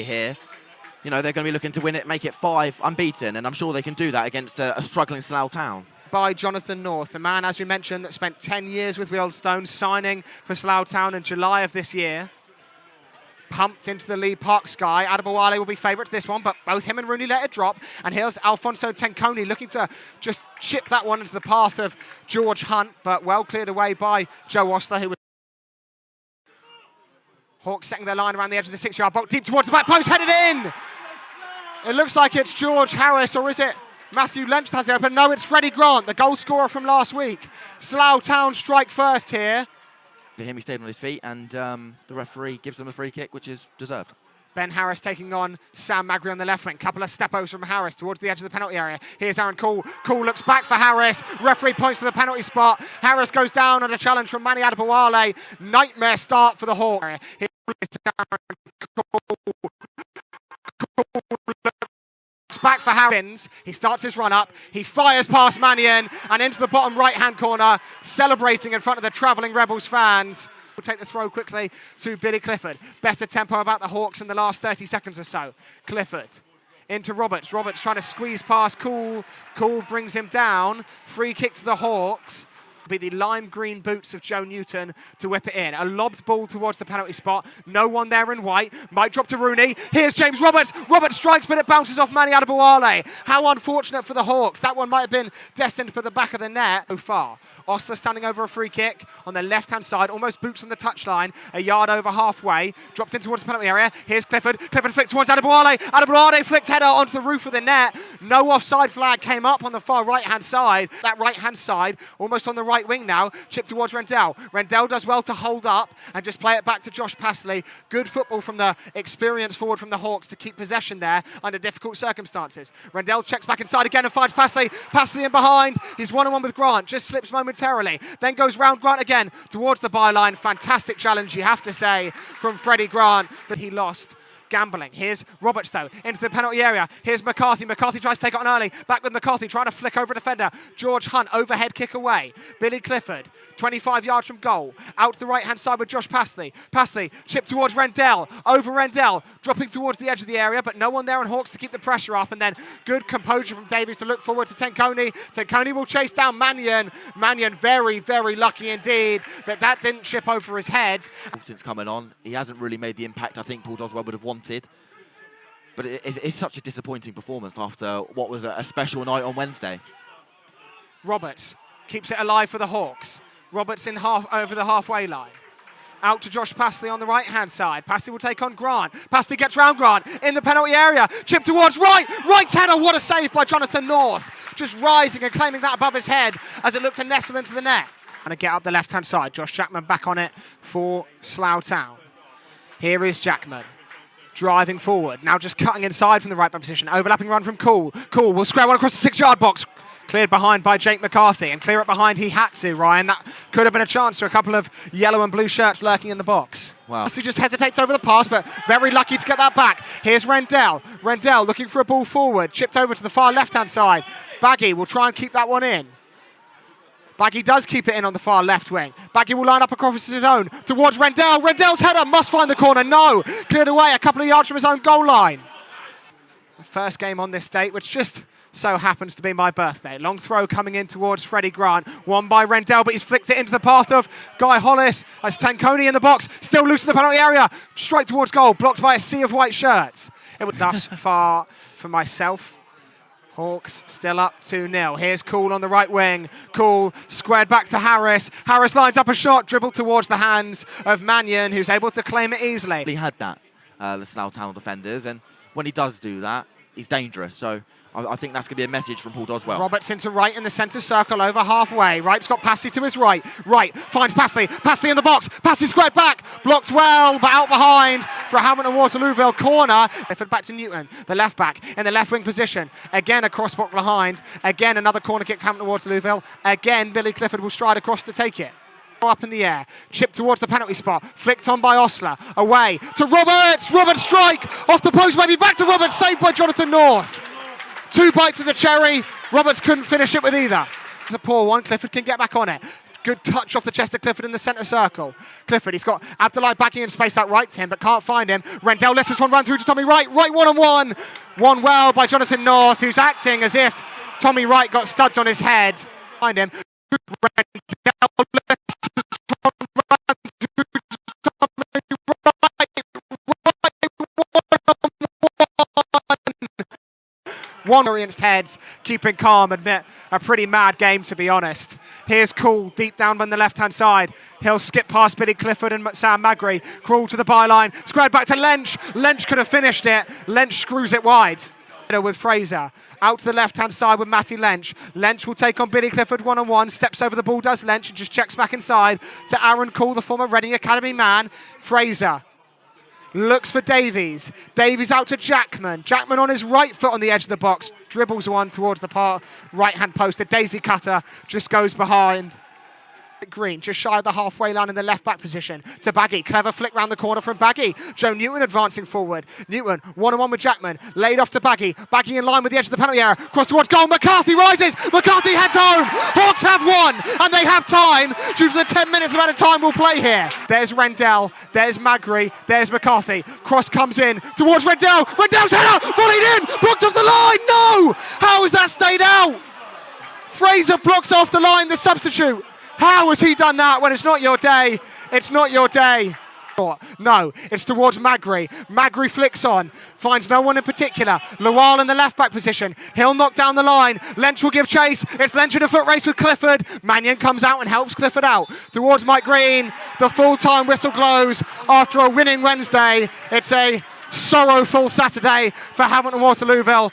here. You know, they're going to be looking to win it, make it 5 unbeaten, and I'm sure they can do that against a struggling Slough Town. By Jonathan North, the man, as we mentioned, that spent 10 years with Wealdstone, signing for Slough Town in July of this year. Pumped into the Lee Park sky. Adebowale will be favourite to this one, but both him and Rooney let it drop. And here's Alfonso Tenconi looking to just chip that one into the path of George Hunt, but well cleared away by Joe Ostler, who was... Hawks setting their line around the edge of the 6-yard box, deep towards the back post, headed in! It looks like it's George Harris, or is it Matthew Lynch that has it open? No, it's Freddie Grant, the goal scorer from last week. Slough Town strike first here. For him, he stayed on his feet, and the referee gives them a free kick, which is deserved. Ben Harris taking on Sam Magri on the left wing. Couple of step-overs from Harris towards the edge of the penalty area. Here's Aaron Cool. Cool looks back for Harris. Referee points to the penalty spot. Harris goes down on a challenge from Manny Adebowale. Nightmare start for the Hawks. Here's Aaron Cool. Back for Harris. He starts his run up. He fires past Mannion and into the bottom right-hand corner, celebrating in front of the travelling Rebels fans. We'll take the throw quickly to Billy Clifford. Better tempo about the Hawks in the last 30 seconds or so. Clifford into Roberts. Roberts trying to squeeze past Cool. Cool brings him down. Free kick to the Hawks. Be the lime green boots of Joe Newton to whip it in. A lobbed ball towards the penalty spot. No one there in white. Might drop to Rooney. Here's James Roberts. Roberts strikes, but it bounces off Manny Adebowale. How unfortunate for the Hawks. That one might have been destined for the back of the net so far. Ostler standing over a free kick on the left-hand side, almost boots on the touchline, a yard over halfway, dropped in towards the penalty area. Here's Clifford. Clifford flicked towards Adebowale. Adebowale flicked header onto the roof of the net. No offside flag came up on the far right-hand side. That right-hand side, almost on the right wing now, chipped towards Rendell. Rendell does well to hold up and just play it back to Josh Passley. Good football from the experienced forward from the Hawks to keep possession there under difficult circumstances. Rendell checks back inside again and finds Passley. Passley in behind. He's one-on-one with Grant. Just slips momentarily. Then goes round Grant again towards the byline. Fantastic challenge, you have to say, from Freddie Grant, that he lost. Gambling. Here's Roberts, though, into the penalty area. Here's McCarthy. McCarthy tries to take it on early. Back with McCarthy, trying to flick over a defender. George Hunt, overhead kick away. Billy Clifford, 25 yards from goal. Out to the right-hand side with Josh Passley. Passley, chipped towards Rendell. Over Rendell, dropping towards the edge of the area, but no one there on Hawks to keep the pressure up. And then good composure from Davies to look forward to Tenconi. Tenconi will chase down Mannion. Mannion very, very lucky indeed that didn't chip over his head. Since coming on, he hasn't really made the impact I think Paul Doswell would have wanted. But it's such a disappointing performance after what was a special night on Wednesday. Roberts keeps it alive for the Hawks. Roberts in over the halfway line. Out to Josh Passley on the right-hand side. Passley will take on Grant. Passley gets round Grant in the penalty area. Chip towards right. Right header. What a save by Jonathan North. Just rising and claiming that above his head as it looked to nestle into the net. And to get up the left-hand side. Josh Jackman back on it for Slough Town. Here is Jackman. Driving forward, now just cutting inside from the right back position. Overlapping run from Cool. Cool will square one across the 6-yard box. Cleared behind by Jake McCarthy, and clear it behind he had to, Ryan. That could have been a chance for a couple of yellow and blue shirts lurking in the box. Wow. He just hesitates over the pass, but very lucky to get that back. Here's Rendell. Rendell looking for a ball forward, chipped over to the far left-hand side. Baggy will try and keep that one in. Baggy does keep it in on the far left wing. Baggy will line up across his own towards Rendell. Rendell's header must find the corner. No, cleared away a couple of yards from his own goal line. The first game on this date, which just so happens to be my birthday. Long throw coming in towards Freddie Grant. Won by Rendell, but he's flicked it into the path of Guy Hollis. As Tenconi in the box, still loose in the penalty area. Straight towards goal, blocked by a sea of white shirts. It was thus far for myself. Hawks still up 2-0. Here's Cool on the right wing. Cool squared back to Harris. Harris lines up a shot, dribbled towards the hands of Mannion, who's able to claim it easily. He had that, the Slough Town defenders, and when he does do that, he's dangerous. So I think that's going to be a message from Paul Doswell. Roberts into right in the centre circle over halfway. Right's got Passy to his right. Right finds Passley. Passley in the box. Passley squared back. Blocked well, but out behind for a Hamilton Waterlooville corner. Clifford back to Newton, the left back in the left wing position. Again a cross block behind. Again another corner kick for Hamilton Waterlooville. Again Billy Clifford will stride across to take it. Up in the air, chipped towards the penalty spot, flicked on by Ostler, away to Roberts. Roberts strike off the post, maybe back to Roberts, saved by Jonathan North. 2 bites of the cherry. Roberts couldn't finish it with either. It's a poor one. Clifford can get back on it. Good touch off the chest of Clifford in the centre circle. Clifford, he's got Abdullahi backing in space out right to him, but can't find him. Rendell lets this one run through to Tommy Wright. Wright one-on-one. Won well by Jonathan North, who's acting as if Tommy Wright got studs on his head. Find him. Rendell lets this one run through to Tommy Wright. One against heads, keeping calm, admit a pretty mad game to be honest. Here's Cool, deep down on the left-hand side. He'll skip past Billy Clifford and Sam Magri, crawl to the byline, squared back to Lench. Lench could have finished it. Lench screws it wide. With Fraser, out to the left-hand side with Matty Lench. Lench will take on Billy Clifford one-on-one, steps over the ball, does Lench, and just checks back inside to Aaron Cool, the former Reading Academy man. Fraser looks for Davies. Davies out to Jackman. Jackman on his right foot on the edge of the box. Dribbles one towards the right-hand post. The daisy cutter just goes behind. Green, just shy of the halfway line in the left-back position. To Baggy. Clever flick round the corner from Baggy. Joe Newton advancing forward. Newton, one-on-one with Jackman. Laid off to Baggy. Baggy in line with the edge of the penalty area. Cross towards goal. McCarthy rises. McCarthy heads home. Hawks have won. And they have time due to the 10 minutes amount of time we'll play here. There's Rendell. There's Magri. There's McCarthy. Cross comes in towards Rendell. Rendell's header. Volleyed in. Blocked off the line. No! How has that stayed out? Fraser blocks off the line, the substitute. How has he done that when it's not your day? It's not your day. No, it's towards Magri. Magri flicks on, finds no one in particular. Lawal in the left-back position. He'll knock down the line. Lench will give chase. It's Lench in a foot race with Clifford. Mannion comes out and helps Clifford out. Towards Mike Green. The full-time whistle blows after a winning Wednesday. It's a sorrowful Saturday for Hamilton Waterlooville.